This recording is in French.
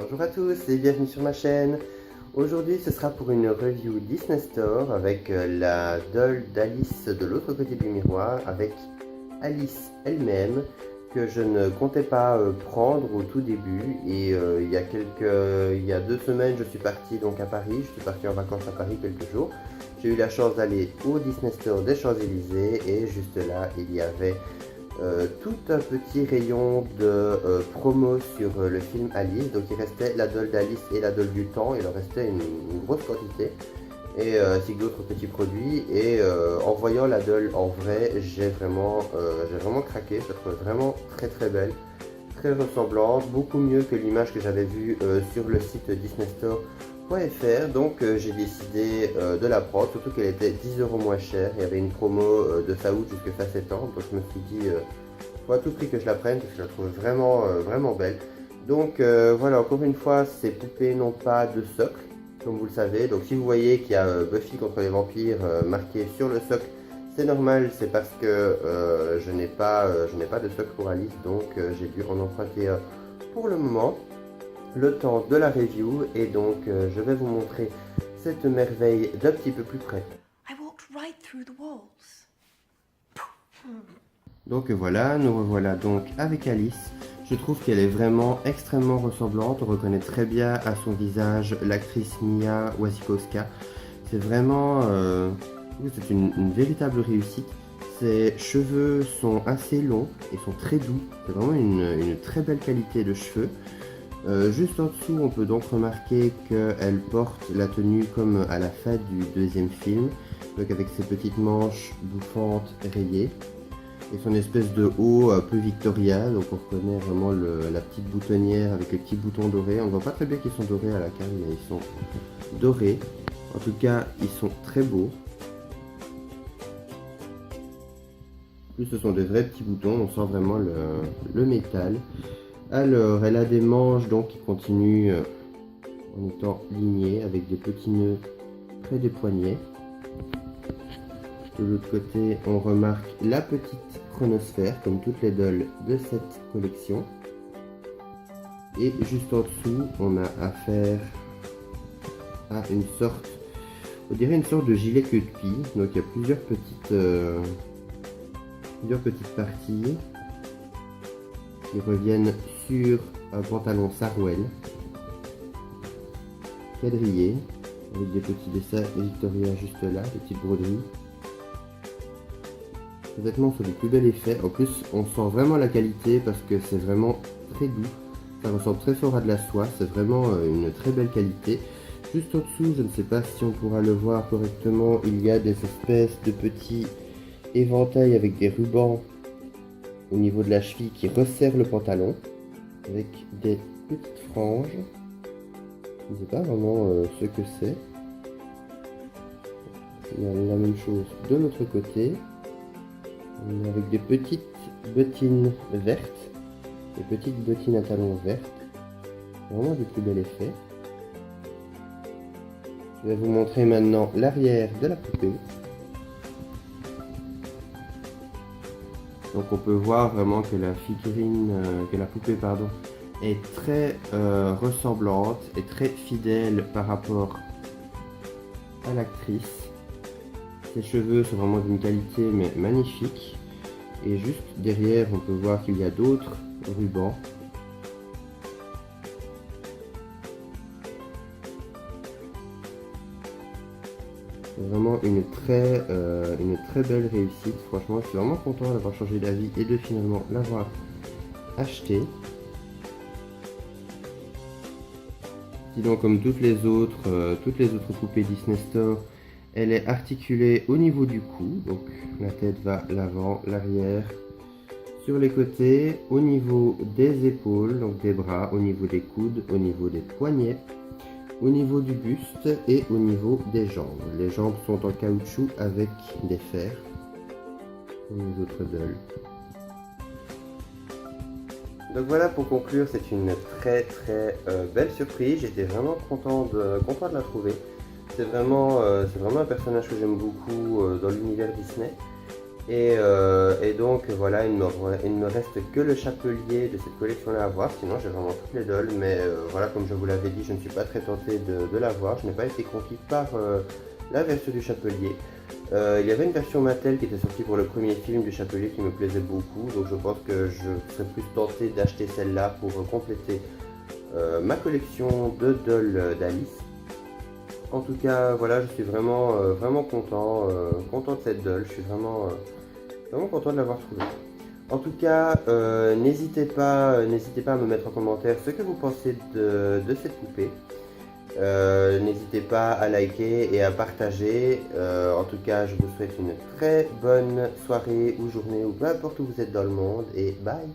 Bonjour à tous et bienvenue sur ma chaîne. Aujourd'hui ce sera pour une review Disney Store avec la doll d'Alice de l'autre côté du miroir, avec Alice elle-même, que je ne comptais pas prendre au tout début. Et il y a 2 semaines je suis parti donc à Paris, je suis parti en vacances à Paris quelques jours. J'ai eu la chance d'aller au Disney Store des Champs-Élysées et juste là il y avait tout un petit rayon de promo sur le film Alice. Donc il restait la doll d'Alice et la doll du temps, il en restait une grosse quantité, et ainsi que d'autres petits produits. Et en voyant la doll en vrai, j'ai vraiment craqué. Je la trouve vraiment très belle, très ressemblante, beaucoup mieux que l'image que j'avais vue sur le site disneystore.fr. Donc j'ai décidé de la prendre, surtout qu'elle était 10 € moins chère. Il y avait une promo de fin août jusqu'à fin septembre, donc je me suis dit faut à tout prix que je la prenne parce que je la trouve vraiment belle. Donc voilà, encore une fois, ces poupées n'ont pas de socle, comme vous le savez. Donc si vous voyez qu'il y a Buffy contre les vampires marqué sur le socle, c'est normal, c'est parce que je n'ai pas de socle pour Alice. Donc j'ai dû en emprunter pour le moment, le temps de la review. Et donc je vais vous montrer cette merveille d'un petit peu plus près. Donc voilà, nous revoilà donc avec Alice. Je trouve qu'elle est vraiment extrêmement ressemblante. On reconnaît très bien à son visage l'actrice Mia Wasikowska. C'est vraiment c'est une véritable réussite. Ses cheveux sont assez longs et sont très doux. C'est vraiment une très belle qualité de cheveux. Juste en dessous, on peut donc remarquer qu'elle porte la tenue comme à la fin du deuxième film, donc avec ses petites manches bouffantes rayées et son espèce de haut un peu Victoria. Donc on reconnaît vraiment la petite boutonnière avec les petits boutons dorés. On ne voit pas très bien qu'ils sont dorés à la carte, mais ils sont dorés. En tout cas, ils sont très beaux. En plus, ce sont des vrais petits boutons, on sent vraiment le métal. Alors, elle a des manches donc qui continuent en étant lignées avec des petits nœuds près des poignets. De l'autre côté, on remarque la petite chronosphère, comme toutes les dolls de cette collection. Et juste en dessous, on a affaire à une sorte, on dirait une sorte de gilet queue de pie. Donc il y a plusieurs petites parties qui reviennent sur un pantalon sarouel quadrillé avec des petits dessins Victoria juste là, des petites broderies. Les vêtements sont du plus bel effet. En plus, on sent vraiment la qualité parce que c'est vraiment très doux. Ça ressemble très fort à de la soie. C'est vraiment une très belle qualité. Juste en dessous, je ne sais pas si on pourra le voir correctement, il y a des espèces de petits éventails avec des rubans au niveau de la cheville qui resserrent le pantalon avec des petites franges. Je ne sais pas vraiment ce que c'est. Il y a la même chose de l'autre côté. Avec des petites bottines vertes, des petites bottines à talons vertes, vraiment du plus bel effet. Je vais vous montrer maintenant l'arrière de la poupée. Donc on peut voir vraiment que la figurine, poupée pardon, est très ressemblante et très fidèle par rapport à l'actrice. Ses cheveux sont vraiment d'une qualité mais magnifique. Et juste derrière, on peut voir qu'il y a d'autres rubans. C'est vraiment une très belle réussite. Franchement, je suis vraiment content d'avoir changé d'avis et de finalement l'avoir acheté. Sinon, comme toutes les autres poupées Disney Store, elle est articulée au niveau du cou, donc la tête va l'avant, l'arrière, sur les côtés, au niveau des épaules, donc des bras, au niveau des coudes, au niveau des poignets, au niveau du buste et au niveau des jambes. Les jambes sont en caoutchouc avec des fers, comme les autres dolls. Donc voilà, pour conclure, c'est une très belle surprise. J'étais vraiment content de la trouver. C'est vraiment un personnage que j'aime beaucoup dans l'univers Disney. Et donc voilà, il ne me reste que le chapelier de cette collection-là à voir, sinon j'ai vraiment toutes les dolls, mais voilà, comme je vous l'avais dit, je ne suis pas très tenté de la voir, je n'ai pas été conquis par la version du chapelier. Il y avait une version Mattel qui était sortie pour le premier film du chapelier qui me plaisait beaucoup, donc je pense que je serais plus tenté d'acheter celle-là pour compléter ma collection de dolls d'Alice. En tout cas, voilà, je suis vraiment, vraiment content de cette doll, je suis vraiment content de l'avoir trouvé. En tout cas, n'hésitez pas à me mettre en commentaire ce que vous pensez de cette poupée. N'hésitez pas à liker et à partager. En tout cas, je vous souhaite une très bonne soirée ou journée ou peu importe où vous êtes dans le monde et bye!